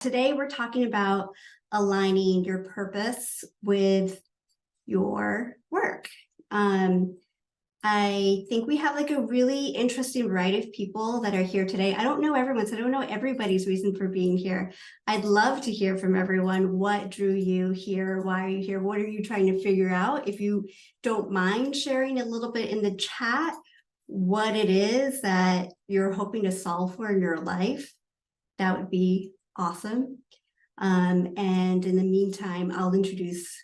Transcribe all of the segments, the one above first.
Today, we're talking about aligning your purpose with your work. I think we have like a really interesting variety of people that are here today. I don't know everyone's, I don't know everybody's reason for being here. I'd love to hear from everyone. What drew you here? Why are you here? What are you trying to figure out? If you don't mind sharing a little bit in the chat, what it is that you're hoping to solve for in your life, that would be awesome. And in the meantime, I'll introduce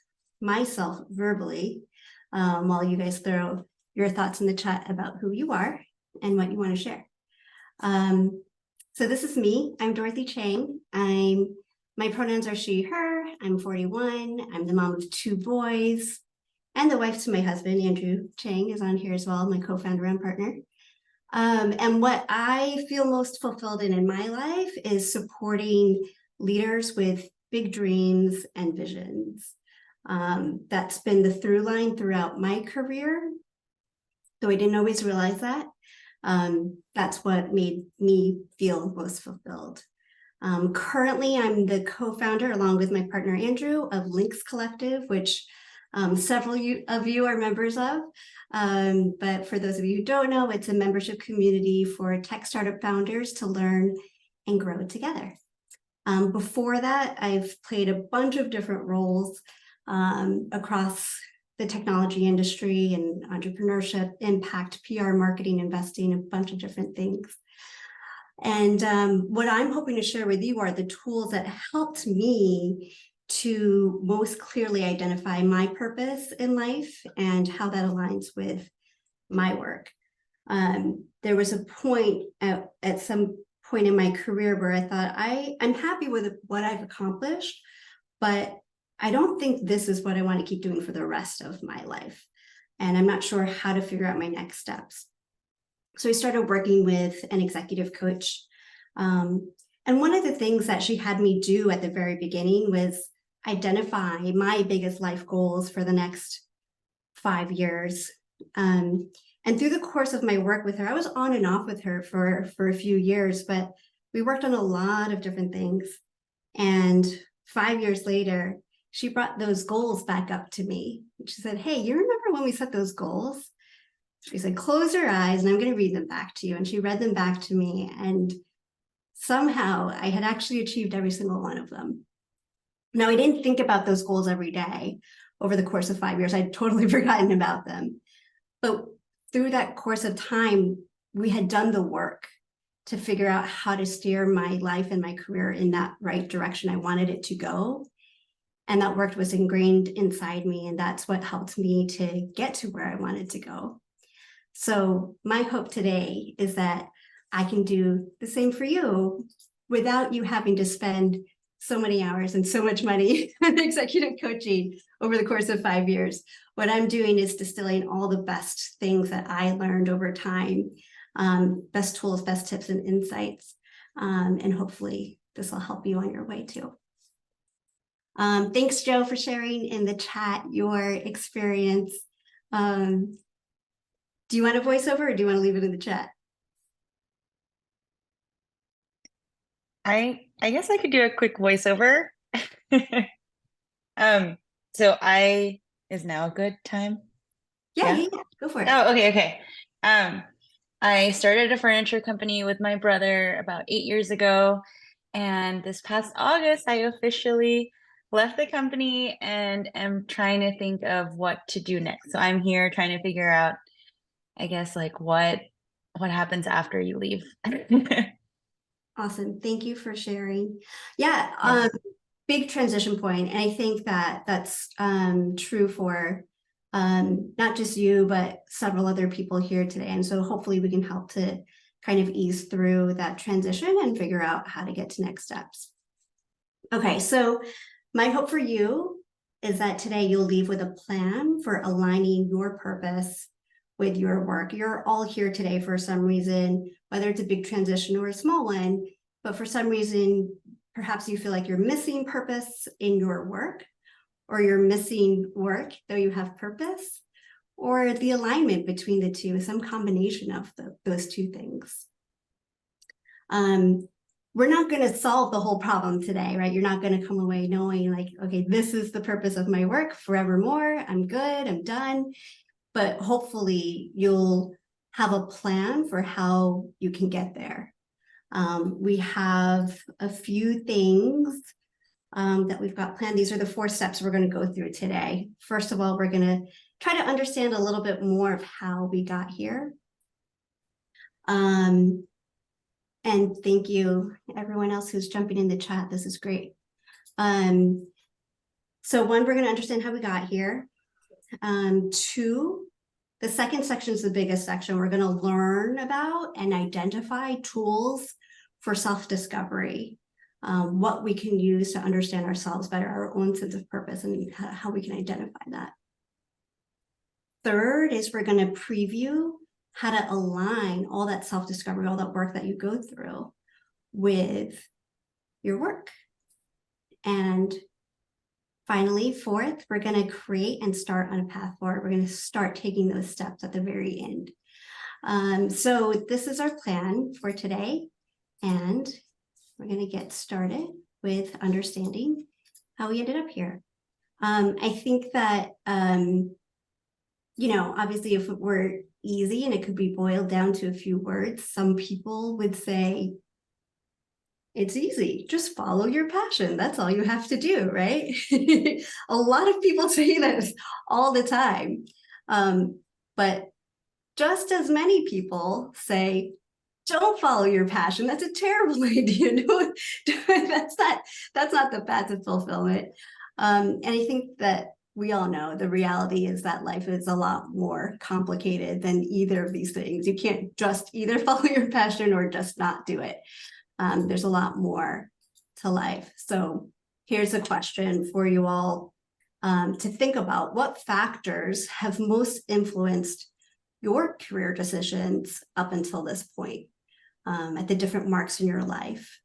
myself verbally while you guys throw your thoughts in the chat about who you are and what you want to share. So this is me. I'm Dorothy Chang. My pronouns are she, her. I'm 41. I'm the mom of 2 boys and the wife to my husband. Andrew Chang is on here as well, my co-founder and partner. And what I feel most fulfilled in my life is supporting leaders with big dreams and visions. That's been the through line throughout my career, though I didn't always realize that. That's what made me feel most fulfilled. Currently, I'm the co-founder, along with my partner Andrew, of Links Collective, which several of you are members of. But for those of you who don't know, it's a membership community for tech startup founders to learn and grow together. Before that, I've played a bunch of different roles across the technology industry and entrepreneurship, impact, PR, marketing, investing, a bunch of different things. And what I'm hoping to share with you are the tools that helped me to most clearly identify my purpose in life and how that aligns with my work. There was a point at some point in my career where I thought, I'm happy with what I've accomplished, but I don't think this is what I want to keep doing for the rest of my life. And I'm not sure how to figure out my next steps. So I started working with an executive coach. And one of the things that she had me do at the very beginning was identify my biggest life goals for the next 5 years. And through the course of my work with her, I was on and off with her for a few years, but we worked on a lot of different things. And 5 years later, she brought those goals back up to me. She said, hey, you remember when we set those goals? She said, close your eyes and I'm going to read them back to you. And she read them back to me. And somehow I had actually achieved every single one of them. Now, I didn't think about those goals every day over the course of 5 years. I'd totally forgotten about them. But through that course of time, we had done the work to figure out how to steer my life and my career in that right direction I wanted it to go. And that work was ingrained inside me. And that's what helped me to get to where I wanted to go. So my hope today is that I can do the same for you without you having to spend so many hours and so much money on executive coaching over the course of 5 years. What I'm doing is distilling all the best things that I learned over time, best tools, best tips and insights. And hopefully this will help you on your way too. Thanks, Joe, for sharing in the chat your experience. Do you want a voiceover or do you want to leave it in the chat? I guess I could do a quick voiceover. So is now a good time? Yeah, go for it. Oh, okay. I started a furniture company with my brother about 8 years ago. And this past August, I officially left the company and am trying to think of what to do next. So I'm here trying to figure out, I guess, like what happens after you leave. Awesome. Thank you for sharing. Yeah. Big transition point. And I think that that's true for not just you, but several other people here today. And so hopefully we can help to kind of ease through that transition and figure out how to get to next steps. Okay, so my hope for you is that today you'll leave with a plan for aligning your purpose with your work. You're all here today for some reason, whether it's a big transition or a small one, but for some reason, perhaps you feel like you're missing purpose in your work, or you're missing work, though you have purpose, or the alignment between the two, some combination of those two things. we're not going to solve the whole problem today, right? You're not going to come away knowing like, okay, this is the purpose of my work forevermore. I'm good, I'm done. But hopefully you'll have a plan for how you can get there. We have a few things that we've got planned. These are the 4 steps we're going to go through today. First of all, we're going to try to understand a little bit more of how we got here. And thank you, everyone else who's jumping in the chat. This is great. So 1, we're going to understand how we got here. 2, the second section is the biggest section. We're going to learn about and identify tools for self-discovery, what we can use to understand ourselves better, our own sense of purpose, and how we can identify that. 3rd is we're going to preview how to align all that self-discovery, all that work that you go through with your work. And finally, 4th, we're going to create and start on a path forward. We're going to start taking those steps at the very end. So this is our plan for today, and we're going to get started with understanding how we ended up here. I think that, obviously if it were easy and it could be boiled down to a few words, some people would say, it's easy, just follow your passion. That's all you have to do, right? A lot of people say this all the time. But just as many people say, don't follow your passion. That's a terrible idea. That's not the path to fulfillment. And I think that we all know the reality is that life is a lot more complicated than either of these things. You can't just either follow your passion or just not do it. There's a lot more to life. So here's a question for you all to think about. What factors have most influenced your career decisions up until this point, at the different marks in your life?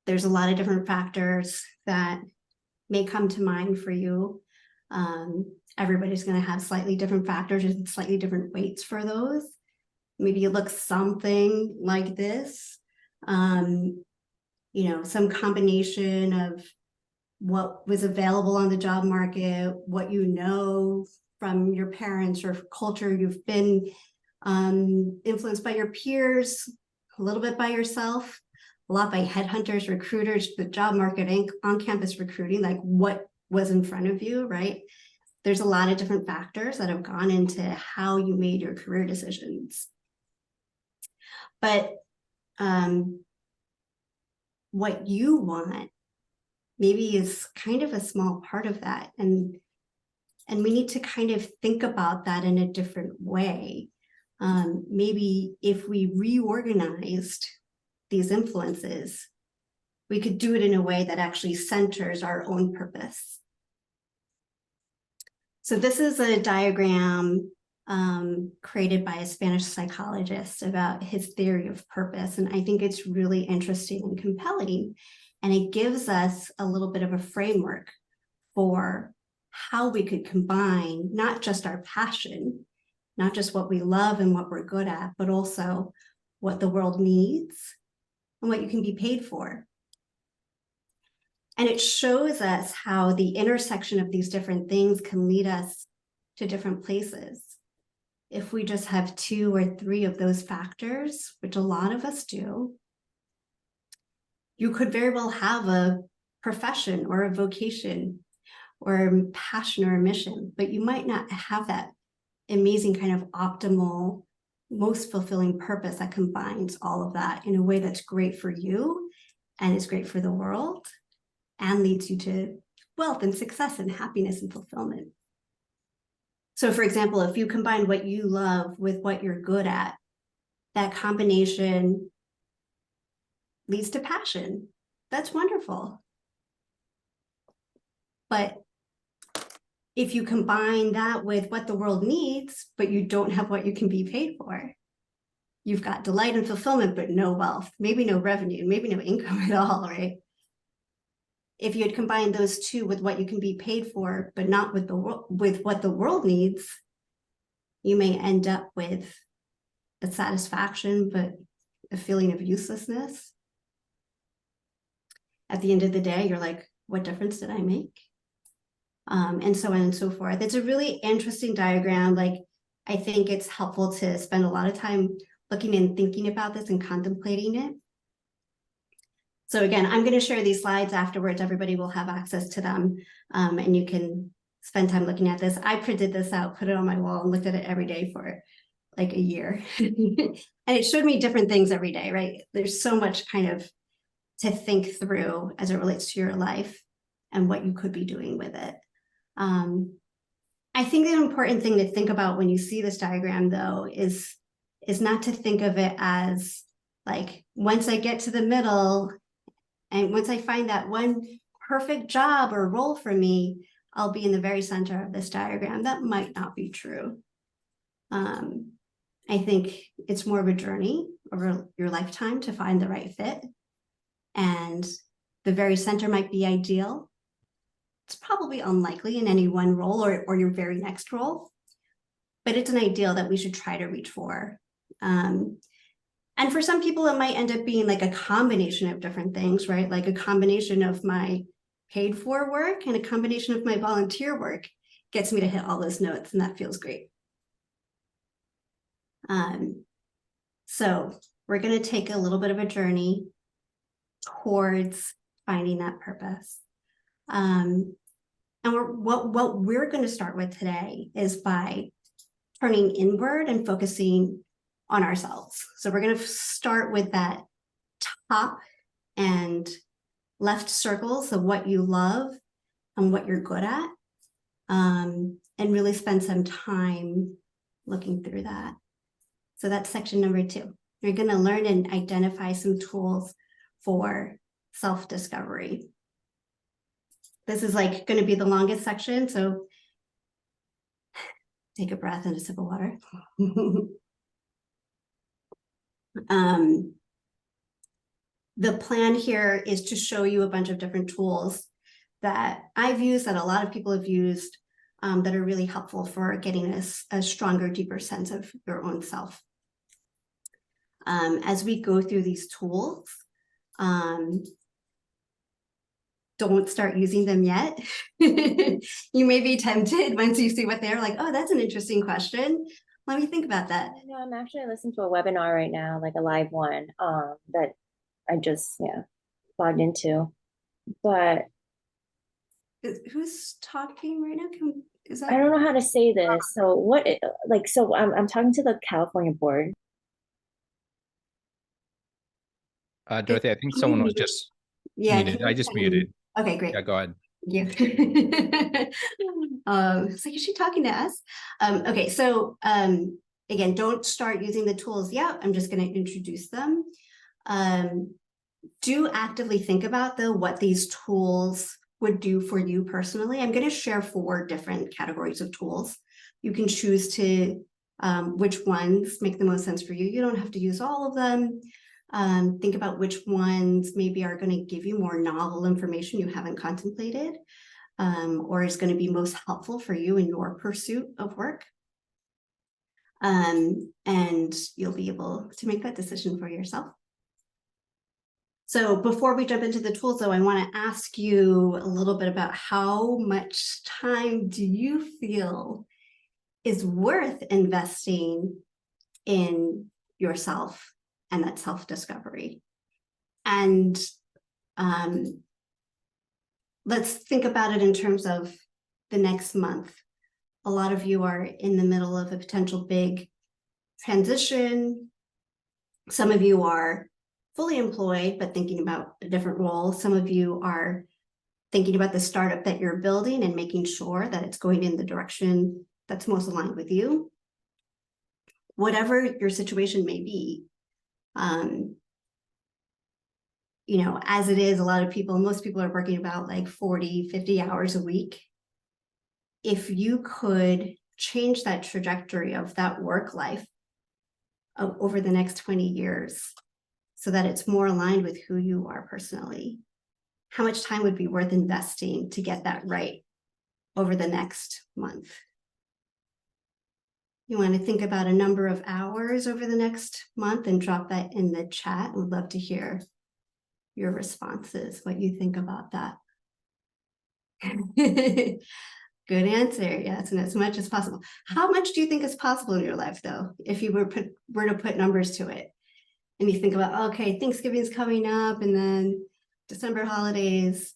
There's a lot of different factors that may come to mind for you. Everybody's going to have slightly different factors and slightly different weights for those. Maybe it looks something like this, some combination of what was available on the job market, what you know from your parents or culture. You've been influenced by your peers, a little bit by yourself, a lot by headhunters, recruiters, the job market, and on-campus recruiting, like what was in front of you, right? There's a lot of different factors that have gone into how you made your career decisions. But what you want maybe is kind of a small part of that. And we need to kind of think about that in a different way. Maybe if we reorganized these influences, we could do it in a way that actually centers our own purpose. So this is a diagram created by a Spanish psychologist about his theory of purpose. And I think it's really interesting and compelling. And it gives us a little bit of a framework for how we could combine not just our passion, not just what we love and what we're good at, but also what the world needs and what you can be paid for. And it shows us how the intersection of these different things can lead us to different places. If we just have 2 or 3 of those factors, which a lot of us do, you could very well have a profession or a vocation or a passion or a mission, but you might not have that amazing kind of optimal, most fulfilling purpose that combines all of that in a way that's great for you and is great for the world and leads you to wealth and success and happiness and fulfillment. So for example, if you combine what you love with what you're good at, that combination leads to passion. That's wonderful. But if you combine that with what the world needs, but you don't have what you can be paid for, you've got delight and fulfillment, but no wealth, maybe no revenue, maybe no income at all, right? If you had combined those 2 with what you can be paid for, but not with what the world needs, you may end up with the satisfaction, but a feeling of uselessness. At the end of the day, you're like, what difference did I make? And so on and so forth. It's a really interesting diagram. Like, I think it's helpful to spend a lot of time looking and thinking about this and contemplating it. So again, I'm going to share these slides afterwards. Everybody will have access to them, and you can spend time looking at this. I printed this out, put it on my wall, and looked at it every day for like a year. And it showed me different things every day, right? There's so much kind of to think through as it relates to your life and what you could be doing with it. I think the important thing to think about when you see this diagram, though, is not to think of it as like, once I get to the middle and once I find that one perfect job or role for me, I'll be in the very center of this diagram. That might not be true. I think it's more of a journey over your lifetime to find the right fit. And the very center might be ideal. It's probably unlikely in any one role or your very next role, but it's an ideal that we should try to reach for. And for some people, it might end up being like a combination of different things, right? Like a combination of my paid for work and a combination of my volunteer work gets me to hit all those notes, and that feels great. So we're going to take a little bit of a journey towards finding that purpose. And what we're going to start with today is by turning inward and focusing on ourselves. So we're going to start with that top and left circles of what you love and what you're good at, and really spend some time looking through that. So that's section number 2. You're going to learn and identify some tools for self-discovery. This is like going to be the longest section, so take a breath and a sip of water. The plan here is to show you a bunch of different tools that I've used, that a lot of people have used, that are really helpful for getting a stronger, deeper sense of your own self. As we go through these tools, don't start using them yet. You may be tempted once you see what they're like. Oh, that's an interesting question. Let me think about that. No, I'm actually listening to a webinar right now, like a live one, that I just logged into. But Who's talking right now? Is that? I don't know how to say this. So what? So I'm talking to the California board. Dorothy, I think someone was just muted. I just muted. Okay, great. Yeah, go ahead. Thank you. It's like, is she talking to us? Okay, so again, don't start using the tools yet. I'm just going to introduce them. Do actively think about, though, what these tools would do for you personally. I'm going to share 4 different categories of tools. You can choose to which ones make the most sense for you. You don't have to use all of them. Think about which ones maybe are going to give you more novel information you haven't contemplated, or is going to be most helpful for you in your pursuit of work. And you'll be able to make that decision for yourself. So before we jump into the tools, though, I want to ask you a little bit about how much time do you feel is worth investing in yourself and that self-discovery. And let's think about it in terms of the next month. A lot of you are in the middle of a potential big transition. Some of you are fully employed, but thinking about a different role. Some of you are thinking about the startup that you're building and making sure that it's going in the direction that's most aligned with you. Whatever your situation may be, as it is, most people are working about like 40, 50 hours a week. If you could change that trajectory of that work life over the next 20 years so that it's more aligned with who you are personally, how much time would be worth investing to get that right over the next month? You want to think about a number of hours over the next month and drop that in the chat. We'd love to hear your responses, what you think about that. Good answer. Yes, and as much as possible. How much do you think is possible in your life, though, if you were to put numbers to it? And you think about, okay, Thanksgiving's coming up, and then December holidays.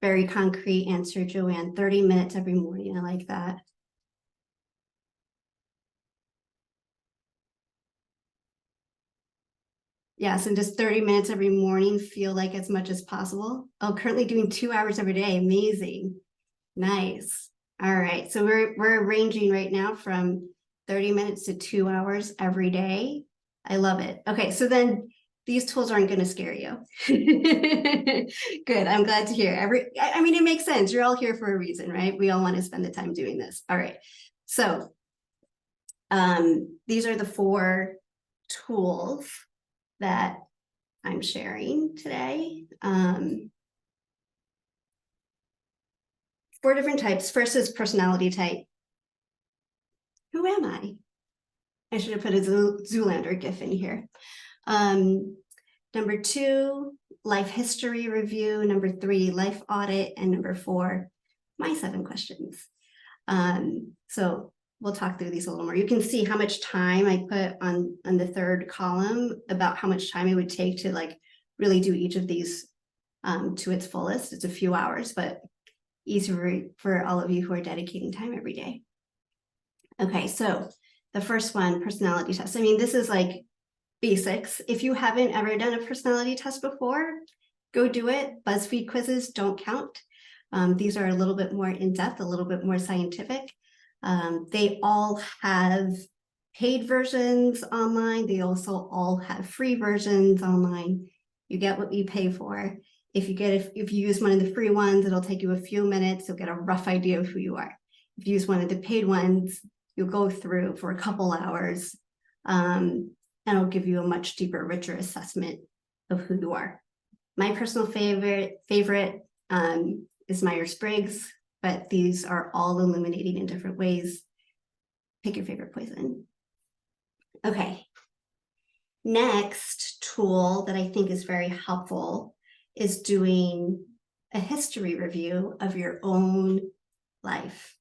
Very concrete answer, Joanne. 30 minutes every morning. I like that. Yes, and just 30 minutes every morning feel like as much as possible. Oh, currently doing 2 hours every day. Amazing. Nice. All right. So we're ranging right now from 30 minutes to 2 hours every day. I love it. Okay, so then these tools aren't going to scare you. Good. I'm glad to hear. I mean, it makes sense. You're all here for a reason, right? We all want to spend the time doing this. All right. So these are the 4 tools that I'm sharing today. 4 different types. First is personality type. Who am I? I should have put a Zoolander GIF in here. Number 2, life history review. Number 3, life audit. And number 4, my 7 questions. So we'll talk through these a little more. You can see how much time I put on the 3rd column about how much time it would take to like really do each of these to its fullest. It's a few hours, but easier for all of you who are dedicating time every day. Okay, so the first one, personality test. I mean, this is like basics. If you haven't ever done a personality test before, go do it. BuzzFeed quizzes don't count. These are a little bit more in-depth, a little bit more scientific. They all have paid versions online. They also all have free versions online. You get what you pay for. If you use one of the free ones, it'll take you a few minutes. You'll get a rough idea of who you are. If you use one of the paid ones, you'll go through for a couple hours, and it'll give you a much deeper, richer assessment of who you are. My personal favorite is Myers-Briggs, but these are all illuminating in different ways. Pick your favorite poison. Okay. Next tool that I think is very helpful is doing a history review of your own life.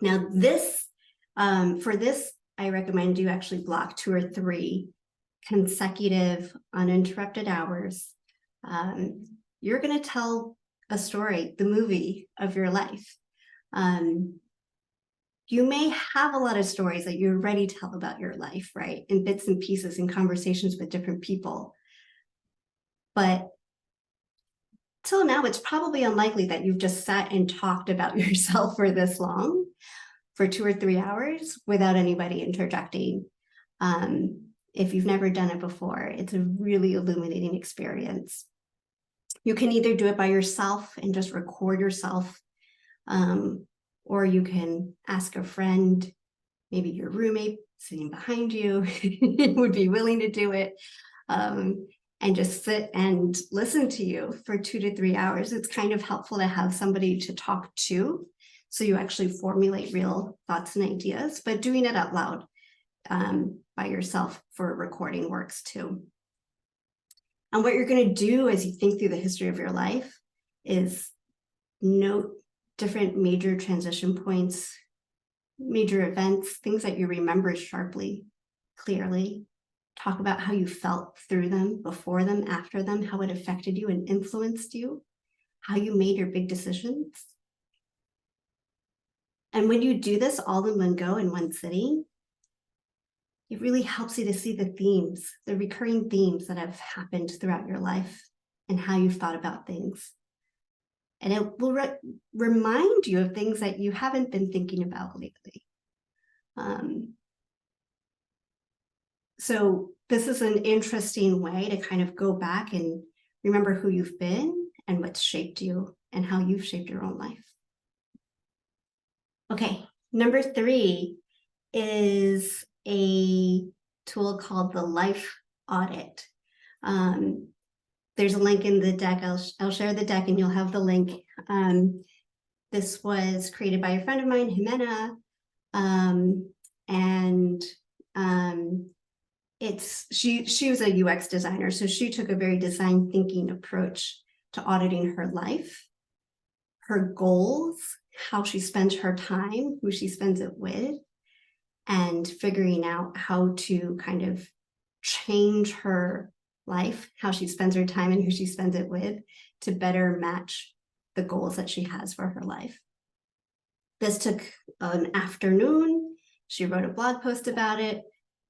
Now this, for this, I recommend you actually block 2 or 3 consecutive uninterrupted hours. You're going to tell a story, the movie of your life. You may have a lot of stories that you're ready to tell about your life, right? In bits and pieces in conversations with different people. But till now, it's probably unlikely that you've just sat and talked about yourself for this long, for 2 or 3 hours without anybody interjecting. If you've never done it before, it's a really illuminating experience. You can either do it by yourself and just record yourself, or you can ask a friend, maybe your roommate sitting behind you would be willing to do it, and just sit and listen to you for 2 to 3 hours. It's kind of helpful to have somebody to talk to, so you actually formulate real thoughts and ideas, but doing it out loud by yourself for recording works too. And what you're going to do as you think through the history of your life is note different major transition points, major events, things that you remember sharply, clearly. Talk about how you felt through them, before them, after them, how it affected you and influenced you, how you made your big decisions. And when you do this all in one go in one sitting, it really helps you to see the themes, the recurring themes that have happened throughout your life and how you've thought about things. And it will remind you of things that you haven't been thinking about lately. So this is an interesting way to kind of go back and remember who you've been and what's shaped you and how you've shaped your own life. Okay, number 3 is a tool called the life audit. There's a link in the deck. I'll share the deck and you'll have the link. This was created by a friend of mine, Jimena. And she was a UX designer, so she took a very design thinking approach to auditing her life, her goals, how she spends her time, who she spends it with, and figuring out how to kind of change her life, how she spends her time and who she spends it with, to better match the goals that she has for her life. This took an afternoon. She wrote a blog post about it,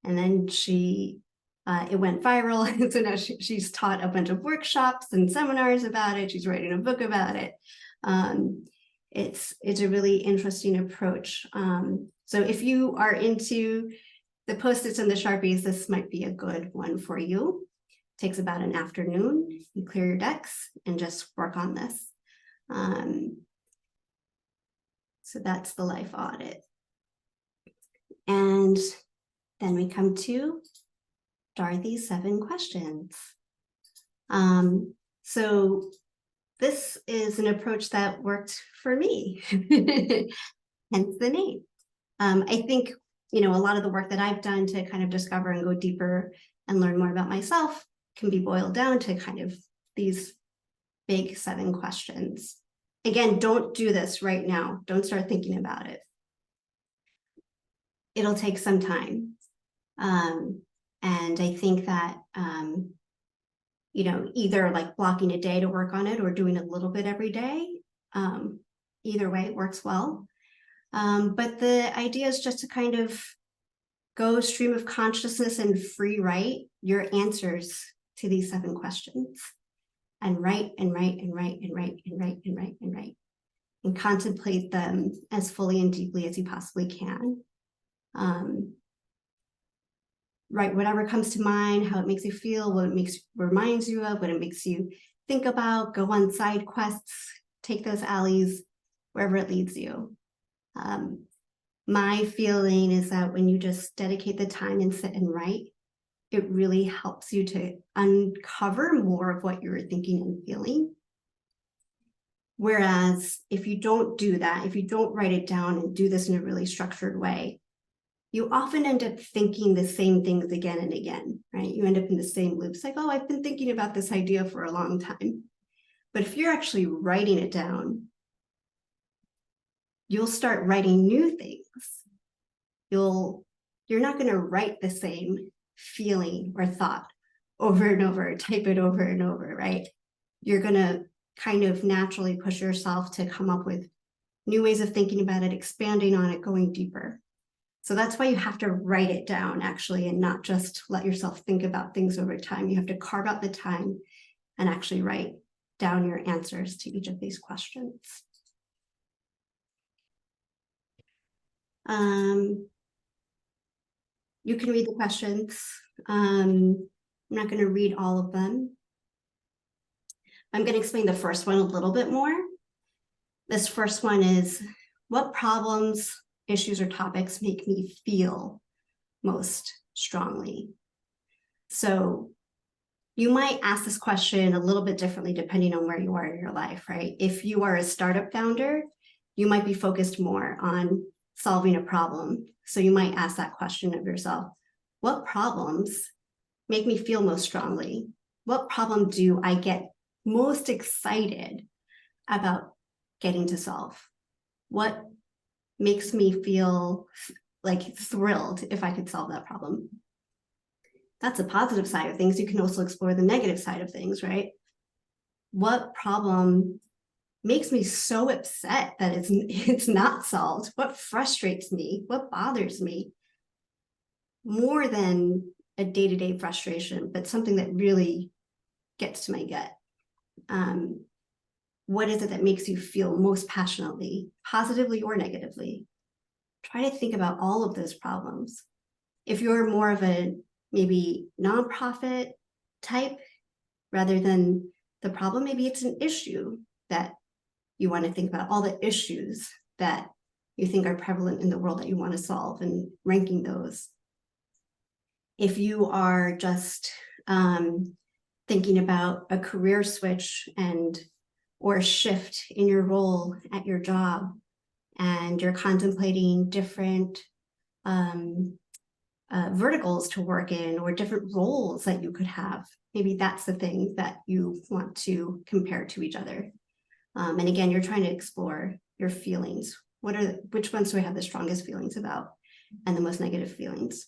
and then it went viral. And so now she's taught a bunch of workshops and seminars about it. She's writing a book about it. It's a really interesting approach. So if you are into the Post-its and the Sharpies, this might be a good one for you. It takes about an afternoon. You clear your decks and just work on this. So that's the life audit. And then we come to Dorothy's 7 questions. So this is an approach that worked for me, hence the name. I think, a lot of the work that I've done to kind of discover and go deeper and learn more about myself can be boiled down to kind of these big 7 questions. Again, don't do this right now. Don't start thinking about it. It'll take some time. And I think that, either like blocking a day to work on it or doing a little bit every day, either way works well. But the idea is just to kind of go stream of consciousness and free write your answers to these 7 questions, and write and write and write and write and write and write and write, and contemplate them as fully and deeply as you possibly can. Write whatever comes to mind, how it makes you feel, what it reminds you of, what it makes you think about. Go on side quests, take those alleys, wherever it leads you. My feeling is that when you just dedicate the time and sit and write, it really helps you to uncover more of what you're thinking and feeling. Whereas if you don't do that, if you don't write it down and do this in a really structured way, you often end up thinking the same things again and again, right? You end up in the same loops, like, oh, I've been thinking about this idea for a long time. But if you're actually writing it down, you'll start writing new things. You're not going to write the same feeling or thought over and over, type it over and over, right? You're going to kind of naturally push yourself to come up with new ways of thinking about it, expanding on it, going deeper. So that's why you have to write it down, actually, and not just let yourself think about things over time. You have to carve out the time and actually write down your answers to each of these questions. You can read the questions. I'm not going to read all of them. I'm going to explain the first one a little bit more. This first one is, what problems, issues, or topics make me feel most strongly? So you might ask this question a little bit differently depending on where you are in your life, right? If you are a startup founder, you might be focused more on solving a problem. So you might ask that question of yourself, what problems make me feel most strongly? What problem do I get most excited about getting to solve? What makes me feel like thrilled if I could solve that problem? That's a positive side of things. You can also explore the negative side of things, right? What problem makes me so upset that it's not solved? What frustrates me? What bothers me? More than a day-to-day frustration, but something that really gets to my gut. What is it that makes you feel most passionately, positively or negatively? Try to think about all of those problems. If you're more of a maybe nonprofit type rather than the problem, maybe it's an issue that you want to think about, all the issues that you think are prevalent in the world that you want to solve, and ranking those. If you are just thinking about a career switch or a shift in your role at your job, and you're contemplating different verticals to work in or different roles that you could have. Maybe that's the thing that you want to compare to each other. And again, you're trying to explore your feelings. Which ones do I have the strongest feelings about and the most negative feelings?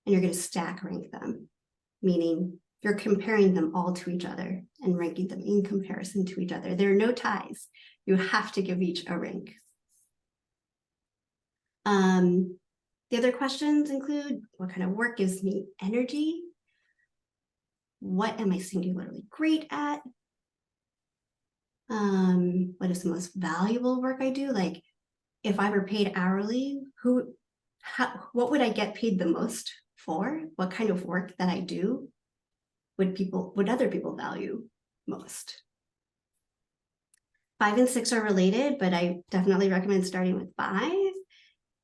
And you're going to stack rank them, meaning you're comparing them all to each other and ranking them in comparison to each other. There are no ties. You have to give each a rank. The other questions include, what kind of work gives me energy? What am I singularly great at? What is the most valuable work I do? Like, if I were paid hourly, what would I get paid the most for? What kind of work that I do would other people value most? 5 and 6 are related, but I definitely recommend starting with 5.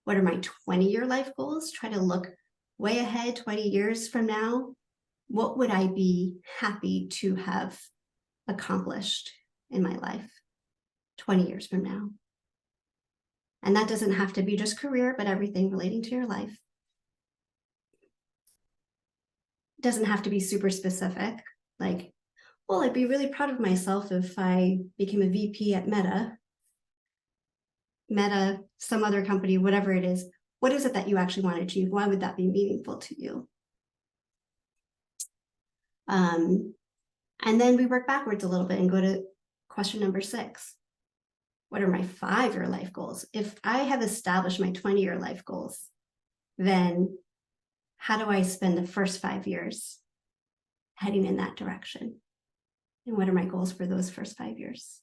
What are my 20-year life goals? Try to look way ahead, 20 years from now. What would I be happy to have accomplished in my life 20 years from now? And that doesn't have to be just career, but everything relating to your life. It doesn't have to be super specific, like, well, I'd be really proud of myself if I became a VP at Meta, some other company, whatever it is. What is it that you actually want to achieve? Why would that be meaningful to you? And then we work backwards a little bit and go to question number 6. What are my 5-year life goals? If I have established my 20-year life goals, then how do I spend the first 5 years heading in that direction? And what are my goals for those first 5 years?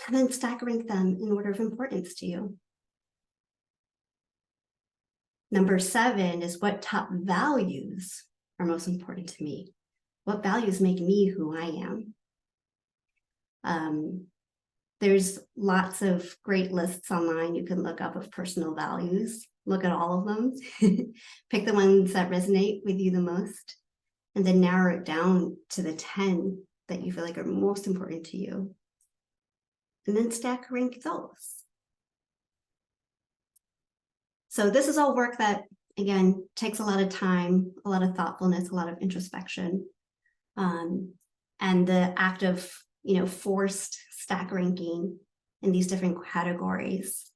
And then stack rank them in order of importance to you. Number 7 is, what top values are most important to me? What values make me who I am? There's lots of great lists online you can look up of personal values. Look at all of them. Pick the ones that resonate with you the most, and then narrow it down to the 10 that you feel like are most important to you. And then stack rank those. So this is all work that, again, takes a lot of time, a lot of thoughtfulness, a lot of introspection. And the act of, forced stack ranking in these different categories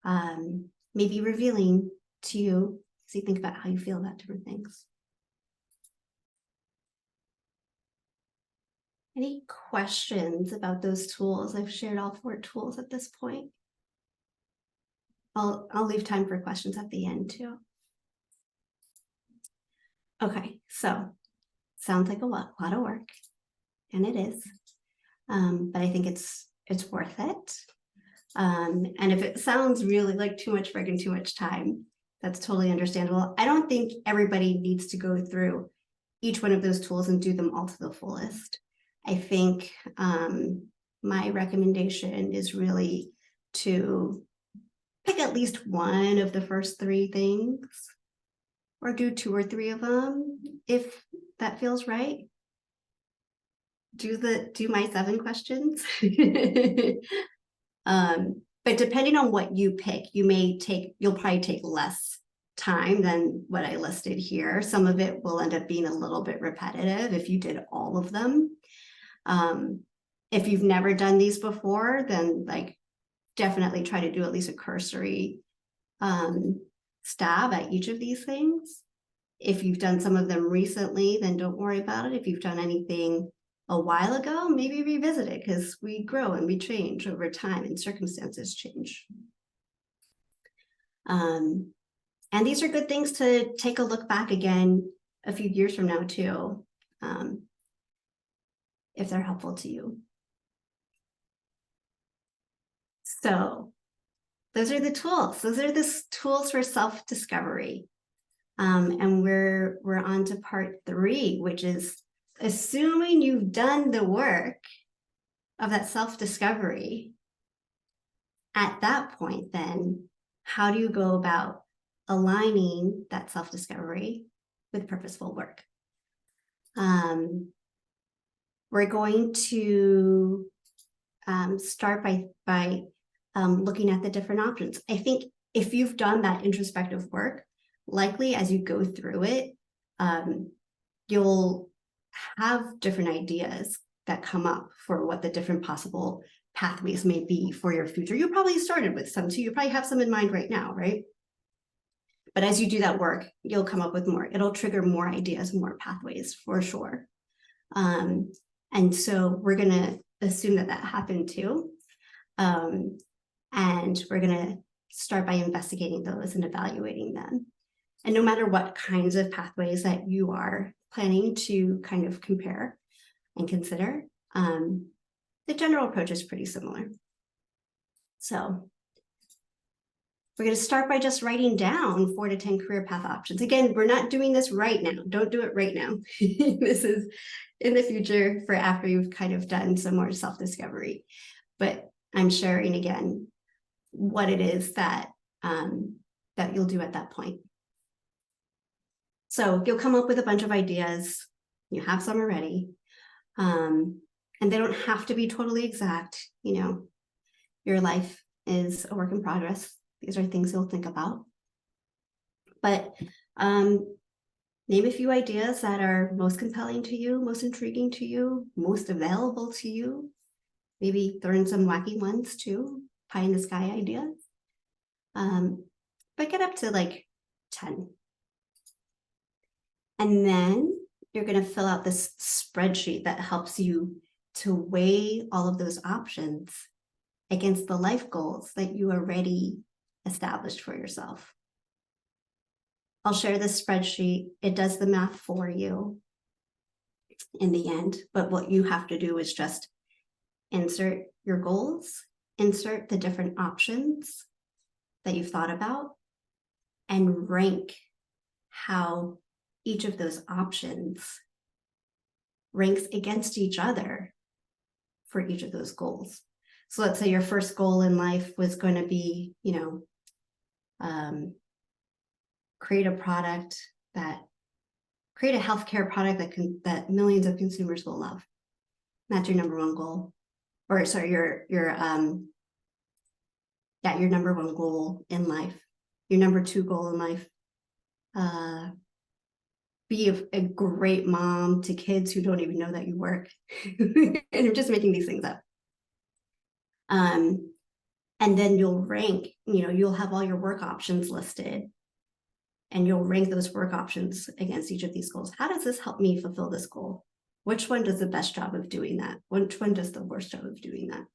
may be revealing to you as you think about how you feel about different things. Any questions about those tools? I've shared all 4 tools at this point. I'll leave time for questions at the end too. Okay, so sounds like a lot of work, and it is. But I think it's worth it. And if it sounds really like too much work and too much time, that's totally understandable. I don't think everybody needs to go through each one of those tools and do them all to the fullest. I think my recommendation is really to pick at least one of the first 3 things, or do 2 or 3 of them if that feels right. Do my 7 questions. But depending on what you pick, you'll probably take less time than what I listed here. Some of it will end up being a little bit repetitive if you did all of them. If you've never done these before, then definitely try to do at least a cursory stab at each of these things. If you've done some of them recently, then don't worry about it. If you've done anything a while ago, maybe revisit it, because we grow and we change over time and circumstances change. And these are good things to take a look back again a few years from now too, if they're helpful to you. So those are the tools. Those are the tools for self-discovery. And we're on to part 3, which is assuming you've done the work of that self-discovery. At that point, then, how do you go about aligning that self-discovery with purposeful work? We're going to start by looking at the different options. I think if you've done that introspective work, likely as you go through it, you'll have different ideas that come up for what the different possible pathways may be for your future. You probably started with some, so you probably have some in mind right now, right? But as you do that work, you'll come up with more. It'll trigger more ideas, more pathways for sure. And so we're going to assume that that happened too. And we're going to start by investigating those and evaluating them. And no matter what kinds of pathways that you are planning to kind of compare and consider, the general approach is pretty similar. So we're going to start by just writing down 4 to 10 career path options. Again, we're not doing this right now. Don't do it right now. This is in the future for after you've kind of done some more self-discovery. But I'm sharing again what it is that, that you'll do at that point. So you'll come up with a bunch of ideas. You have some already. And they don't have to be totally exact. You know, your life is a work in progress. These are things you'll think about. But name a few ideas that are most compelling to you, most intriguing to you, most available to you. Maybe throw in some wacky ones too, pie in the sky ideas. But get up to like 10. And then you're going to fill out this spreadsheet that helps you to weigh all of those options against the life goals that you already established for yourself. I'll share this spreadsheet. It does the math for you in the end, but what you have to do is just insert your goals, insert the different options that you've thought about, and rank how each of those options ranks against each other for each of those goals. So let's say your first goal in life was going to be, you know, create a healthcare product that millions of consumers will love. That's your number one goal. Or sorry, your number one goal in life. Your number 2 goal in life. Be a great mom to kids who don't even know that you work. And I'm just making these things up. And then you'll rank, you know, you'll have all your work options listed, and you'll rank those work options against each of these goals. How does this help me fulfill this goal? Which one does the best job of doing that? Which one does the worst job of doing that?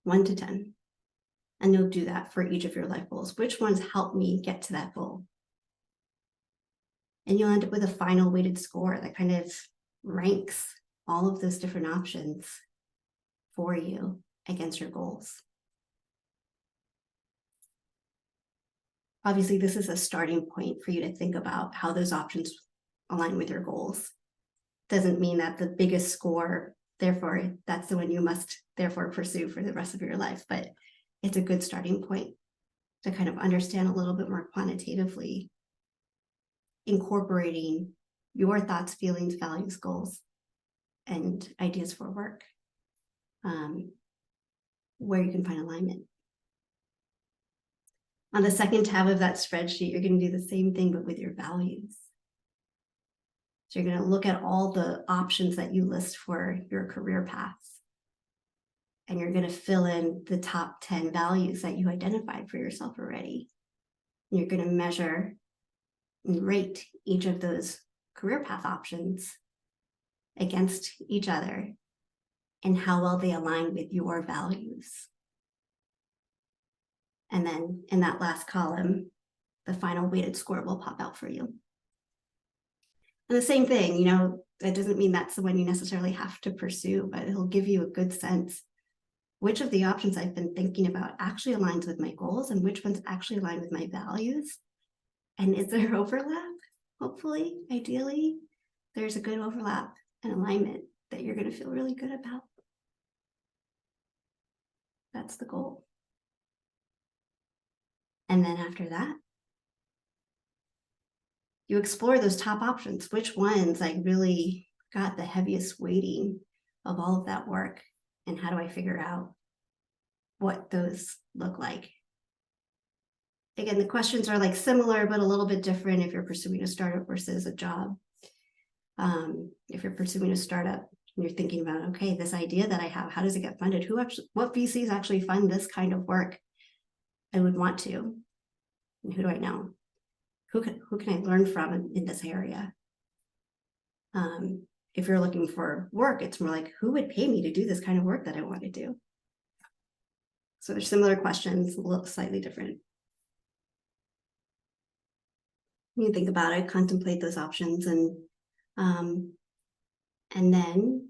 1 to 10. And you'll do that for each of your life goals. Which ones help me get to that goal? And you'll end up with a final weighted score that kind of ranks all of those different options for you against your goals. Obviously, this is a starting point for you to think about how those options align with your goals. Doesn't mean that the biggest score, therefore, that's the one you must therefore pursue for the rest of your life, but it's a good starting point to kind of understand a little bit more quantitatively, incorporating your thoughts, feelings, values, goals, and ideas for work, where you can find alignment. On the second tab of that spreadsheet, you're going to do the same thing, but with your values. So you're going to look at all the options that you list for your career paths. And you're going to fill in the top 10 values that you identified for yourself already. And you're going to measure and rate each of those career path options against each other and how well they align with your values. And then in that last column, the final weighted score will pop out for you. And the same thing, you know, that doesn't mean that's the one you necessarily have to pursue, but it'll give you a good sense which of the options I've been thinking about actually aligns with my goals and which ones actually align with my values. And is there overlap? Hopefully, ideally, there's a good overlap and alignment that you're going to feel really good about. That's the goal. And then after that, you explore those top options. Which ones like really got the heaviest weighting of all of that work? And how do I figure out what those look like. Again, the questions are like similar, but a little bit different if you're pursuing a startup versus a job. If you're pursuing a startup and you're thinking about, okay, this idea that I have, how does it get funded? What VCs actually fund this kind of work I would want to? And who do I know? Who can I learn from in this area? If you're looking for work, it's more like, who would pay me to do this kind of work that I want to do? So there's similar questions, a little slightly different. You think about it, contemplate those options, and then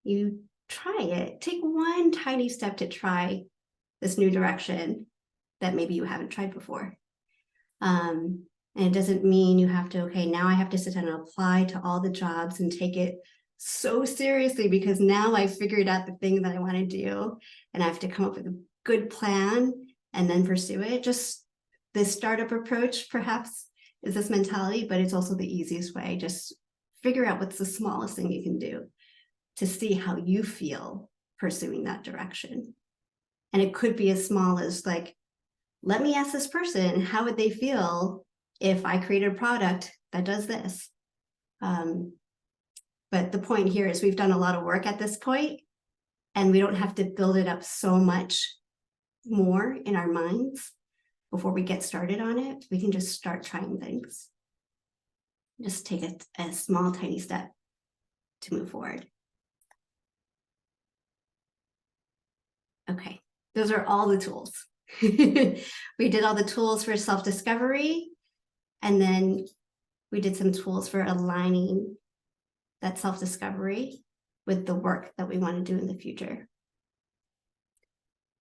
you try it. Take one tiny step to try this new direction that maybe you haven't tried before. And it doesn't mean you have to, okay, now I have to sit down and apply to all the jobs and take it so seriously because now I figured out the thing that I want to do and I have to come up with a good plan and then pursue it. Just this startup approach perhaps is this mentality, but it's also the easiest way. Just figure out what's the smallest thing you can do to see how you feel pursuing that direction. And it could be as small as like, let me ask this person, how would they feel if I created a product that does this? But the point here is we've done a lot of work at this point, and we don't have to build it up so much more in our minds before we get started on it. We can just start trying things. Just take a small, tiny step to move forward. Okay, those are all the tools. We did all the tools for self-discovery, and then we did some tools for aligning that self-discovery with the work that we want to do in the future.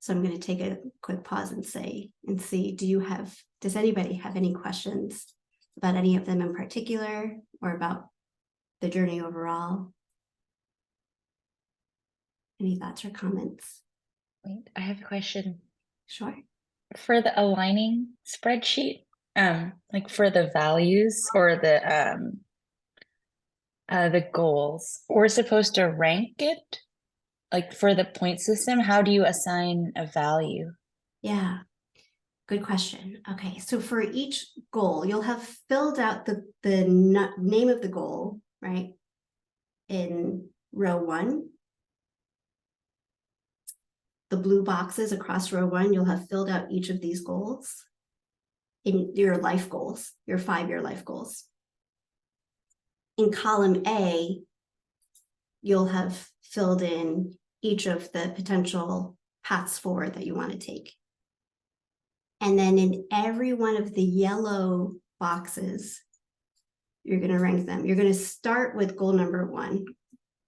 So I'm going to take a quick pause and see, does anybody have any questions about any of them in particular or about the journey overall? Any thoughts or comments? Wait, I have a question. Sure. For the aligning spreadsheet, like for the values or the goals, we're supposed to rank it, like for the point system. How do you assign a value? Yeah, good question. Okay, so for each goal, you'll have filled out the name of the goal, right? In row 1. The blue boxes across row 1, you'll have filled out each of these goals in your life goals, your 5-year life goals. In column A, you'll have filled in each of the potential paths forward that you want to take. And then in every one of the yellow boxes, you're going to rank them. You're going to start with goal number 1.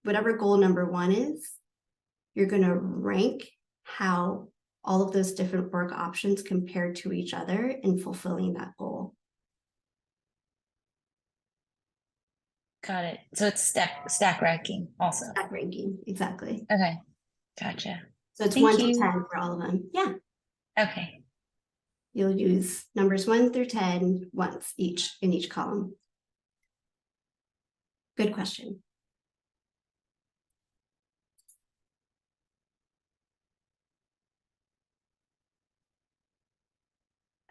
Whatever goal number 1 is, you're going to rank how all of those different work options compare to each other in fulfilling that goal. Got it. So it's stack ranking also. Stack ranking, exactly. Okay, gotcha. So it's Thank 1 to you. 10 for all of them. Yeah. Okay. You'll use numbers 1 through 10 once each in each column. Good question.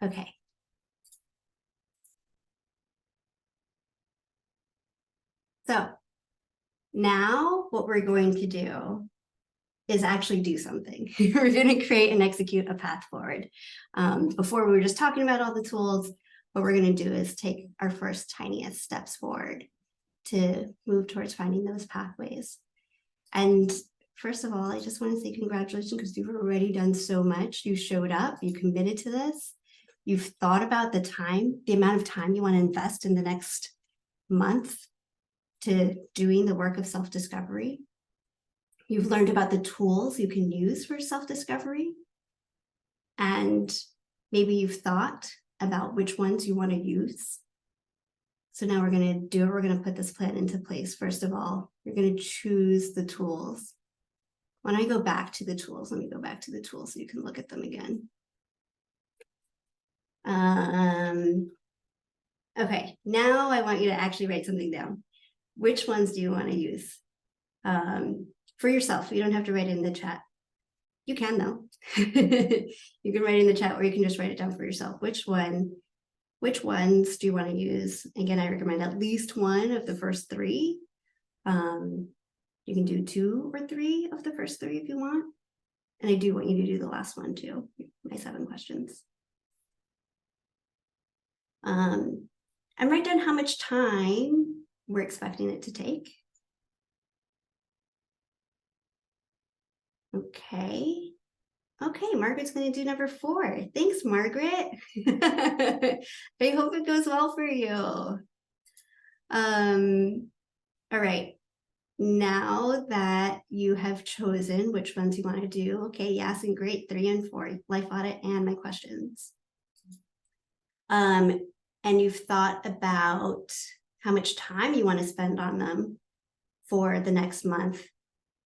Okay. So now what we're going to do is actually do something. We're going to create and execute a path forward. Before we were just talking about all the tools, what we're going to do is take our first tiniest steps forward to move towards finding those pathways. And first of all, I just want to say congratulations because you've already done so much. You showed up, you committed to this. You've thought about the amount of time you want to invest in the next month to doing the work of self-discovery. You've learned about the tools you can use for self-discovery. And maybe you've thought about which ones you want to use. So now we're going to do it. We're going to put this plan into place. First of all, you're going to choose the tools. When I go back to the tools, let me go back to the tools so you can look at them again. Okay, now I want you to actually write something down. Which ones do you want to use? For yourself, you don't have to write it in the chat. You can though. You can write in the chat or you can just write it down for yourself. Which ones do you want to use? Again, I recommend at least one of the first three. You can do 2 or 3 of the first 3 if you want. And I do want you to do the last one too, my 7 questions. And write down how much time we're expecting it to take. Okay. Okay, Margaret's going to do number 4. Thanks, Margaret. I hope it goes well for you. All right. Now that you have chosen which ones you want to do, okay, yes, and great, 3 and 4, life audit and my questions. And you've thought about how much time you want to spend on them for the next month.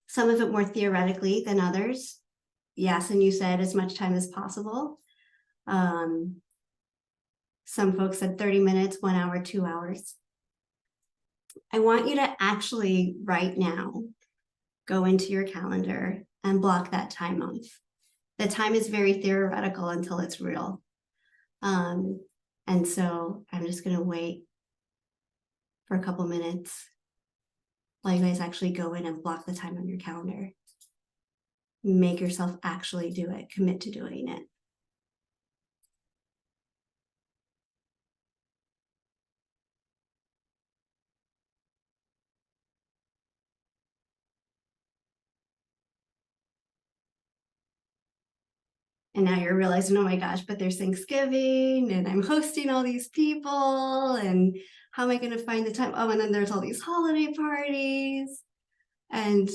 Some of it more theoretically than others. Yes, and you said as much time as possible. Some folks said 30 minutes, 1 hour, 2 hours. I want you to actually right now go into your calendar and block that time off. The time is very theoretical until it's real. And so I'm just going to wait for a couple minutes while you guys actually go in and block the time on your calendar. Make yourself actually do it, commit to doing it. And now you're realizing, oh my gosh, but there's Thanksgiving and I'm hosting all these people and how am I going to find the time? Oh, and then there's all these holiday parties and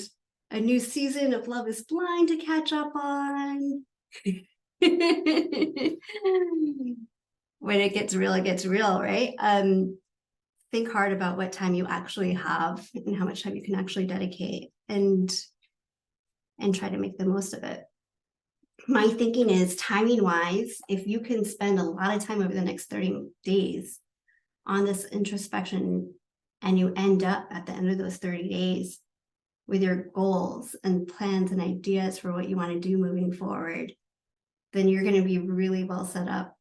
a new season of Love is Blind to catch up on. When it gets real, right? Think hard about what time you actually have and how much time you can actually dedicate and try to make the most of it. My thinking is timing wise, if you can spend a lot of time over the next 30 days on this introspection and you end up at the end of those 30 days with your goals and plans and ideas for what you want to do moving forward, then you're going to be really well set up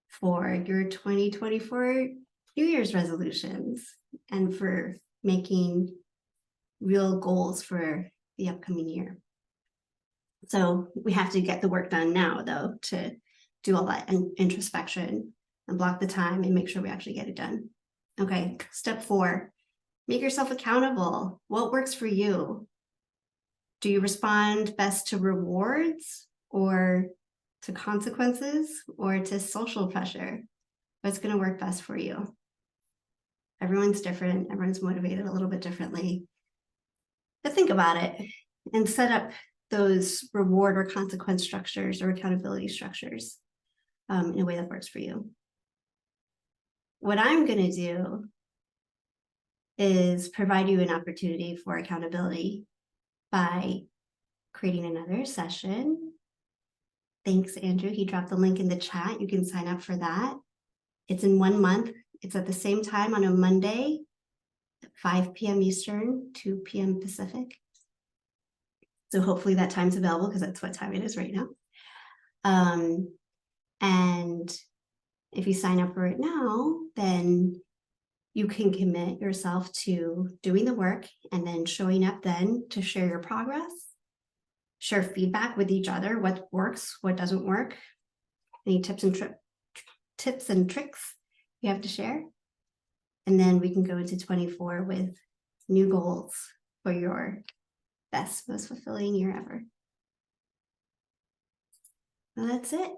for your 2024 New Year's resolutions and for making real goals for the upcoming year. So we have to get the work done now, though, to do all that introspection and block the time and make sure we actually get it done. Okay, step 4, make yourself accountable. What works for you? Do you respond best to rewards or to consequences or to social pressure? What's going to work best for you? Everyone's different. Everyone's motivated a little bit differently. But think about it and set up those reward or consequence structures or accountability structures in a way that works for you. What I'm going to do is provide you an opportunity for accountability by creating another session. Thanks, Andrew. He dropped the link in the chat. You can sign up for that. It's in 1 month. It's at the same time on a Monday, 5 p.m. Eastern, 2 p.m. Pacific. So hopefully that time's available because that's what time it is right now. And if you sign up for it now, then you can commit yourself to doing the work and then showing up then to share your progress, share feedback with each other, what works, what doesn't work, any tips and tricks you have to share. And then we can go into 24 with new goals for your best, most fulfilling year ever. Well, that's it.